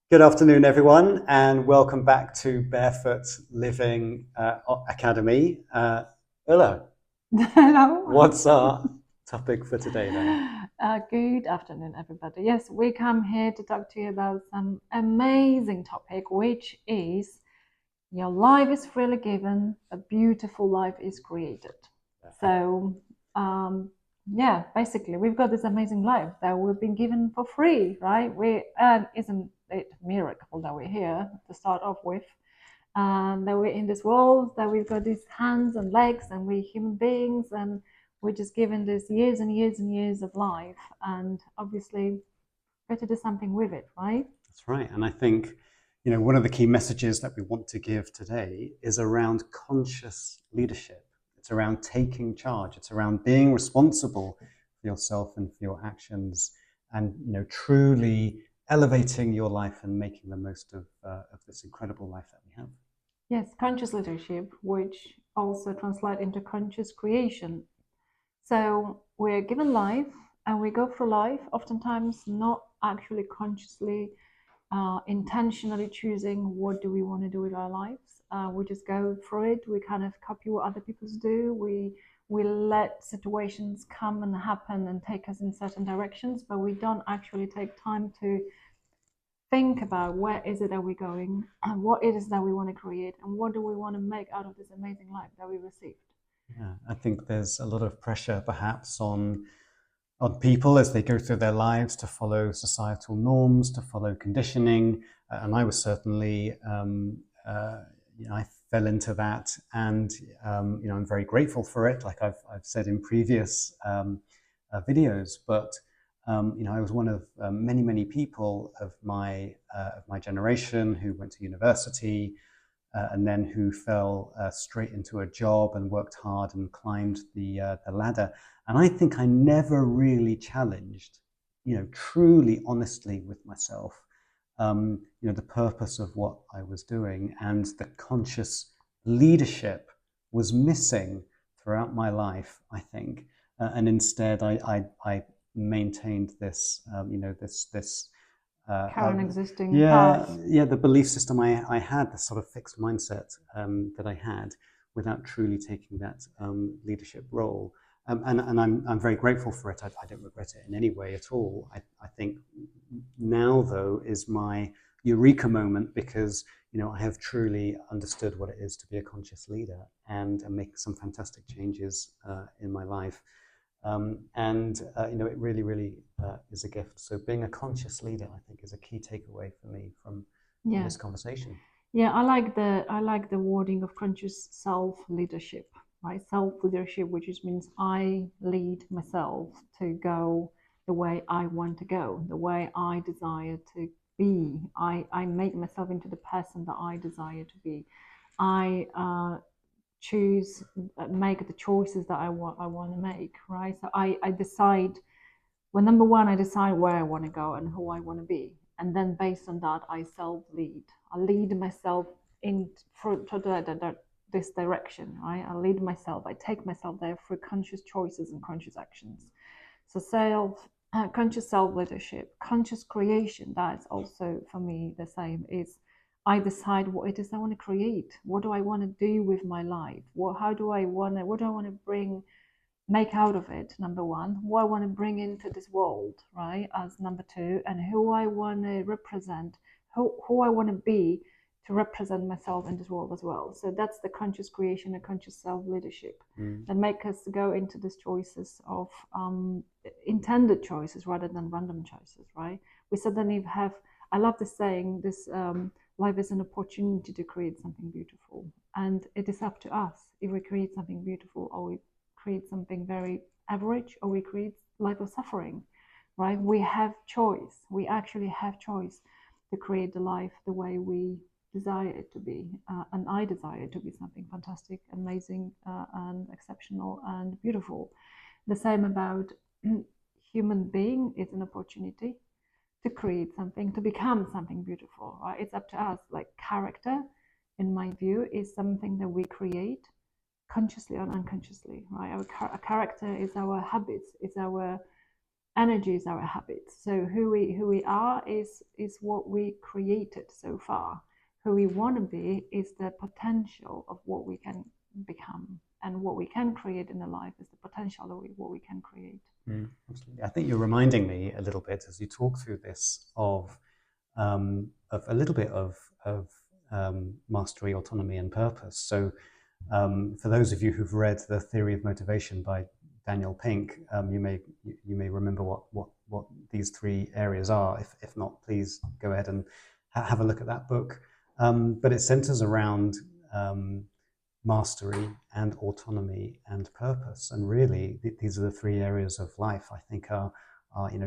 Good afternoon, everyone, and welcome back to Barefoot Living Academy. Ulla, Hello. what's our topic for today then? Good afternoon, everybody. Yes, we come here to talk to you about some amazing topic, which is your life is freely given, a beautiful life is created. So, yeah, basically, we've got this amazing life that we've been given for free, right? And isn't it a miracle that we're here to start off with? That we're in this world, that we've got these hands and legs, and we're human beings, and we're just given this years and years and years of life, and obviously, got to do something with it, right? That's right. And I think, one of the key messages that we want to give today is around conscious leadership. It's around taking charge. It's around being responsible for yourself and for your actions and, truly elevating your life and making the most of this incredible life that we have. Yes, conscious leadership, which also translate into conscious creation. So we're given life and we go through life, oftentimes not actually consciously, intentionally choosing what do we want to do with our lives. We just go through it. We kind of copy what other people do. We let situations come and happen and take us in certain directions, but we don't actually take time to think about where is it that we're going and what it is that we want to create and what do we want to make out of this amazing life that we received. Yeah, I think there's a lot of pressure perhaps on people as they go through their lives to follow societal norms, to follow conditioning. And I was certainly, I fell into that, and I'm very grateful for it. Like I've said in previous videos, but I was one of many people of my generation who went to university, and then who fell straight into a job and worked hard and climbed the ladder. And I think I never really challenged, truly honestly with myself, the purpose of what I was doing, and the conscious leadership was missing throughout my life, I think. And instead, I maintained this, this Current existing yeah, path. yeah, the belief system I had, the sort of fixed mindset that I had, without truly taking that leadership role. And I'm very grateful for it. I don't regret it in any way at all. I think now, though, is my eureka moment, because I have truly understood what it is to be a conscious leader and make some fantastic changes in my life. And it really, really is a gift. So being a conscious leader, I think, is a key takeaway for me from Yeah. this conversation. Yeah, I like the wording of conscious self leadership, right? Self leadership, which just means I lead myself to go the way I want to go, the way I desire to be. I make myself into the person that I desire to be. I choose, make the choices that I want to make, right? So I decide. Well, number one, I decide where I want to go and who I want to be, and then based on that, I self lead. I lead myself in for this direction, right? I lead myself. I take myself there through conscious choices and conscious actions. So conscious self leadership, conscious creation. That's also for me the same. Is I decide what it is I want to create. What do I want to do with my life? How do I want to? What do I want to bring? Make out of it, number one, who I want to bring into this world, right, as number two, and who I want to represent, who I want to be to represent myself in this world as well. So that's the conscious creation and conscious self-leadership Mm. that make us go into these choices of intended choices rather than random choices, right? We suddenly have, I love this saying, this life is an opportunity to create something beautiful, and it is up to us if we create something beautiful or we create something very average or we create life of suffering, right? We have choice. We actually have choice to create the life the way we desire it to be. And I desire it to be something fantastic, amazing, and exceptional and beautiful. The same about human being is an opportunity to create something, to become something beautiful, right? It's up to us. Like character, in my view, is something that we create consciously or unconsciously, right? Our character is our habits, is our energy is our habits. So who we are is what we created so far. Who we want to be is the potential of what we can become, and what we can create in the life is the potential of what we can create. Absolutely. I think you're reminding me a little bit as you talk through this of a little bit of mastery, autonomy, and purpose. So, for those of you who've read The Theory of Motivation by Daniel Pink, you may remember what these three areas are. If not, please go ahead and have a look at that book. But it centers around mastery and autonomy and purpose, and really these are the three areas of life I think are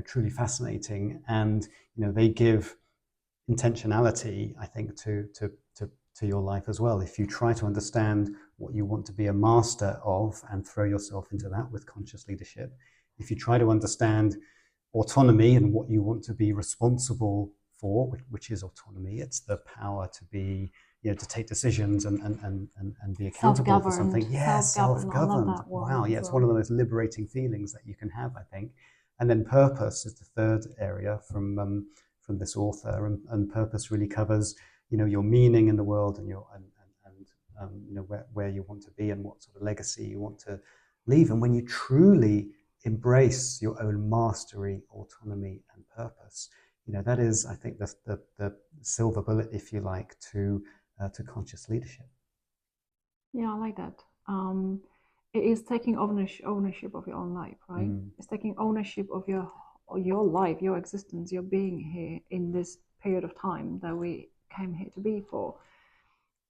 truly fascinating, and they give intentionality, I think, to your life as well. If you try to understand what you want to be a master of and throw yourself into that with conscious leadership, if you try to understand autonomy and what you want to be responsible for, which is autonomy, it's the power to be, to take decisions and be accountable for something. Yeah, self-governed. Wow, yeah, it's one of the most liberating feelings that you can have, I think. And then purpose is the third area from this author, and purpose really covers, your meaning in the world, and your where you want to be and what sort of legacy you want to leave. And when you truly embrace your own mastery, autonomy, and purpose, that is, I think, the silver bullet, if you like, to conscious leadership. Yeah, I like that. It is taking ownership of your own life, right? It's taking ownership of your life, your existence, your being here in this period of time that we came here to be for.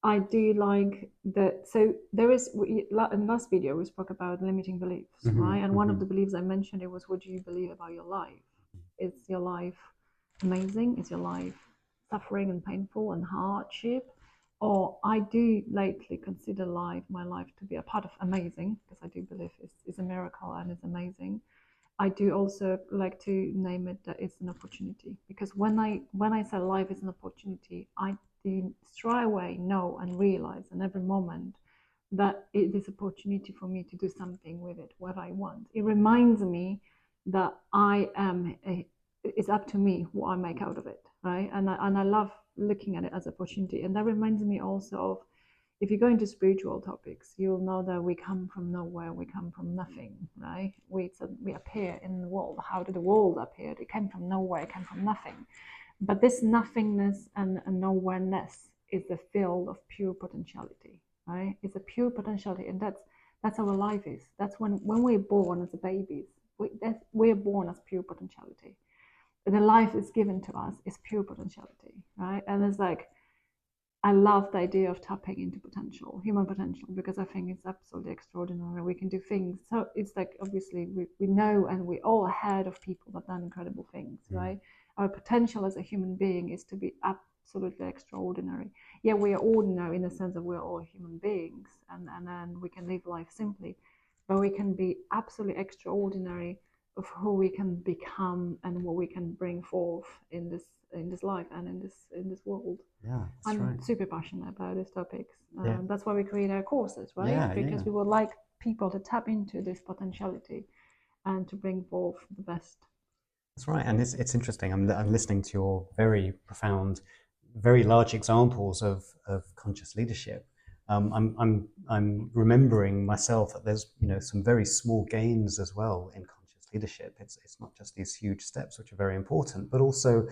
I do like that. So there is, in the last video we spoke about limiting beliefs, right? And one of the beliefs I mentioned, it was, what do you believe about your life? Is your life amazing? Is your life suffering and painful and hardship? Or I do lately consider my life to be a part of amazing, because I do believe it's a miracle and it's amazing. I do also like to name it that it's an opportunity, because when I say life is an opportunity, I do straight away know and realize in every moment that it is an opportunity for me to do something with it, what I want. It reminds me that it's up to me what I make out of it, right? And I love looking at it as an opportunity. And that reminds me also of, if you go into spiritual topics, you'll know that we come from nowhere, we come from nothing, right? We appear in the world. How did the world appear? It came from nowhere, it came from nothing. But this nothingness and nowhereness is the field of pure potentiality, right? It's a pure potentiality, and that's how our life is. That's when we're born as babies, we're born as pure potentiality. The life is given to us is pure potentiality, right? And it's like, I love the idea of tapping into potential, human potential, because I think it's absolutely extraordinary. We can do things. So it's like, obviously, we know, and we're all ahead of people that have done incredible things, right? Our potential as a human being is to be absolutely extraordinary. Yeah, we are ordinary in the sense that we're all human beings, and we can live life simply, but we can be absolutely extraordinary of who we can become and what we can bring forth in this life and in this world. Yeah, I'm super passionate about these topics. That's why we create our courses, right? Yeah, because we would like people to tap into this potentiality and to bring forth the best. That's right, and it's interesting. I'm listening to your very profound, very large examples of conscious leadership. I'm remembering myself that there's some very small gains as well in conscious leadership. It's not just these huge steps, which are very important, but also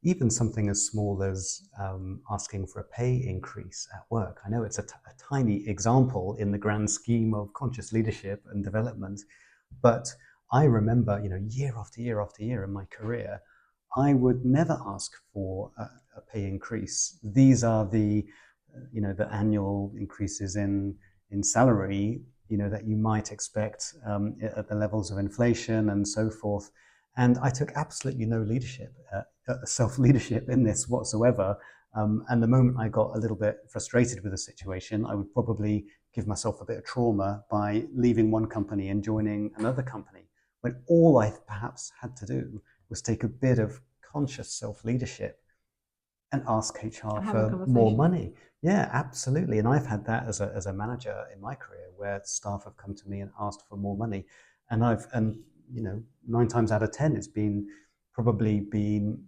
even something as small as asking for a pay increase at work. I know it's a tiny example in the grand scheme of conscious leadership and development, but I remember, year after year after year in my career, I would never ask for a pay increase. These are the annual increases in salary, that you might expect at the levels of inflation and so forth. And I took absolutely no leadership, self-leadership in this whatsoever. And the moment I got a little bit frustrated with the situation, I would probably give myself a bit of trauma by leaving one company and joining another company, when all I perhaps had to do was take a bit of conscious self-leadership and ask HR for more money. Yeah, absolutely. And I've had that as a manager in my career, where staff have come to me and asked for more money. And 9 times out of 10, it's probably been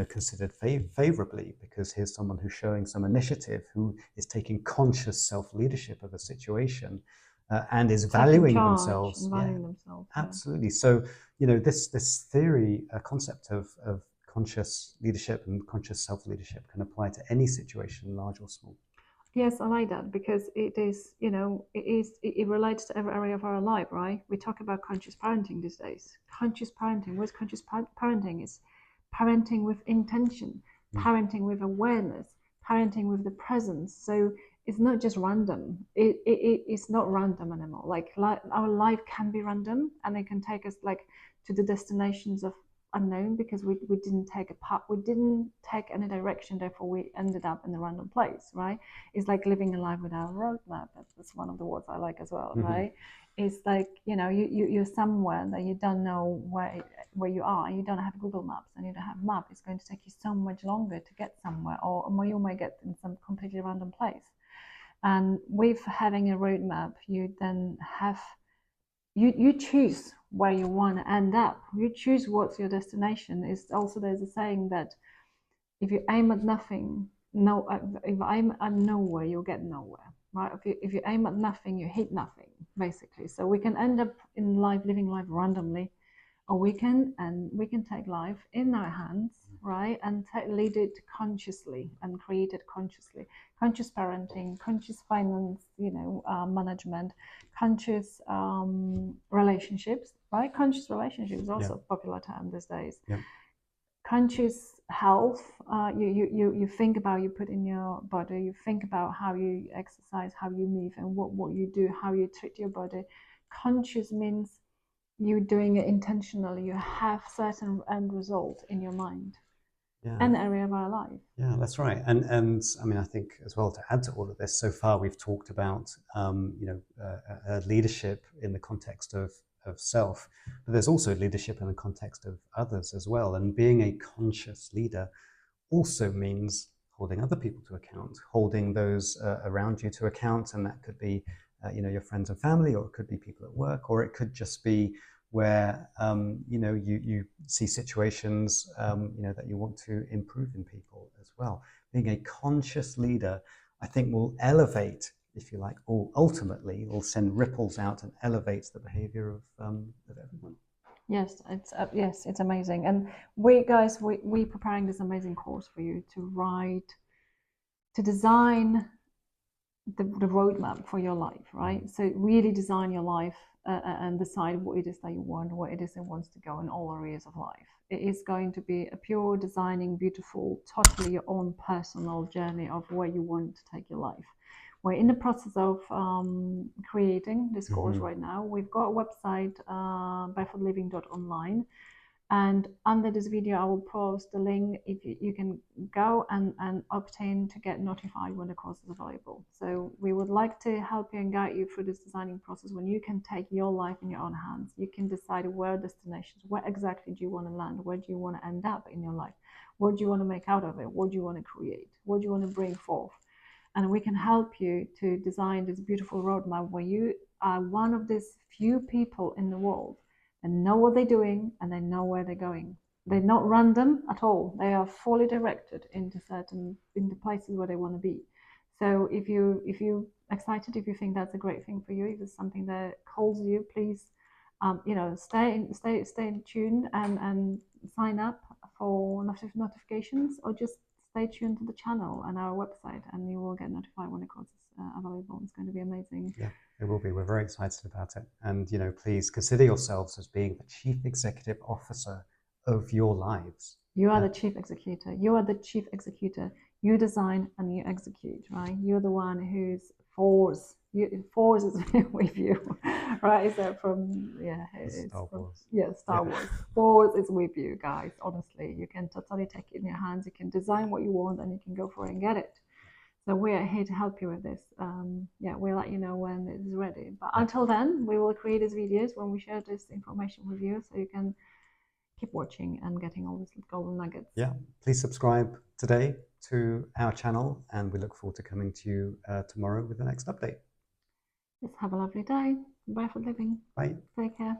considered favorably, because here's someone who's showing some initiative, who is taking conscious self-leadership of a situation, and is valuing themselves. Absolutely. So this theory, concept of conscious leadership and conscious self-leadership can apply to any situation, large or small. Yes, I like that, because it is, it relates to every area of our life, right? We talk about conscious parenting these days. Conscious parenting, what's conscious parenting? Is parenting with intention, parenting with awareness, parenting with the presence. So it's not just random. It's not random anymore. Like our life can be random, and it can take us like to the destinations of unknown, because we didn't take any direction, therefore we ended up in a random place, right? It's like living a life without a roadmap. That's one of the words I like as well, right? It's like, you're somewhere that you don't know where you are. You don't have Google Maps and you don't have map. It's going to take you so much longer to get somewhere, or you might get in some completely random place. And with having a roadmap, you then have you choose where you want to end up. You choose what's your destination. Is also, there's a saying that if you aim at nothing, if you aim at nowhere, you'll get nowhere, right? If you aim at nothing, you hit nothing, basically. So we can end up in life living life randomly, or we can take life in our hands, right, and lead it consciously and create it consciously. Conscious parenting, conscious finance, management, conscious relationships, right? Conscious relationships is also a popular term these days. Conscious health, you think about, you put in your body, you think about how you exercise, how you move, and what you do, how you treat your body. Conscious means you're doing it intentionally. You have certain end result in your mind, an area of our life. Yeah, that's right. And I mean, I think as well, to add to all of this, so far we've talked about leadership in the context of self, but there's also leadership in the context of others as well. And being a conscious leader also means holding other people to account, holding those around you to account, and that could be your friends and family, or it could be people at work, or it could just be where you see situations that you want to improve in people as well. Being a conscious leader, I think, will elevate, if you like, or ultimately will send ripples out and elevates the behavior of everyone. Yes, it's amazing. And we preparing this amazing course for you to design the roadmap for your life, right? So really design your life and decide what it is that you want, what it is that wants to go in all areas of life. It is going to be a pure designing, beautiful, totally your own personal journey of where you want to take your life. We're in the process of creating this course right now. We've got a website, barefootliving.online. And under this video, I will post the link. If you can go and opt in to get notified when the course is available. So we would like to help you and guide you through this designing process, when you can take your life in your own hands. You can decide where destinations, where exactly do you want to land, where do you want to end up in your life, what do you want to make out of it, what do you want to create, what do you want to bring forth. And we can help you to design this beautiful roadmap where you are one of these few people in the world and know what they're doing and they know where they're going. They're not random at all. They are fully directed into places where they want to be. So if you're excited, if you think that's a great thing for you, if it's something that calls you, please, stay tuned and sign up for notifications, or just stay tuned to the channel and our website, and you will get notified when the course is available. It's going to be amazing. Yeah. It will be. We're very excited about it. And, please consider yourselves as being the chief executive officer of your lives. You are the chief executor. You are the chief executor. You design and you execute, right? You're the one who's force is with you, right? So Star Wars. Force is with you, guys. Honestly, you can totally take it in your hands. You can design what you want and you can go for it and get it. So we are here to help you with this. We'll let you know when it is ready. But until then, we will create these videos when we share this information with you, so you can keep watching and getting all these golden nuggets. Yeah, please subscribe today to our channel, and we look forward to coming to you tomorrow with the next update. Just have a lovely day. Barefoot Living. Bye. Take care.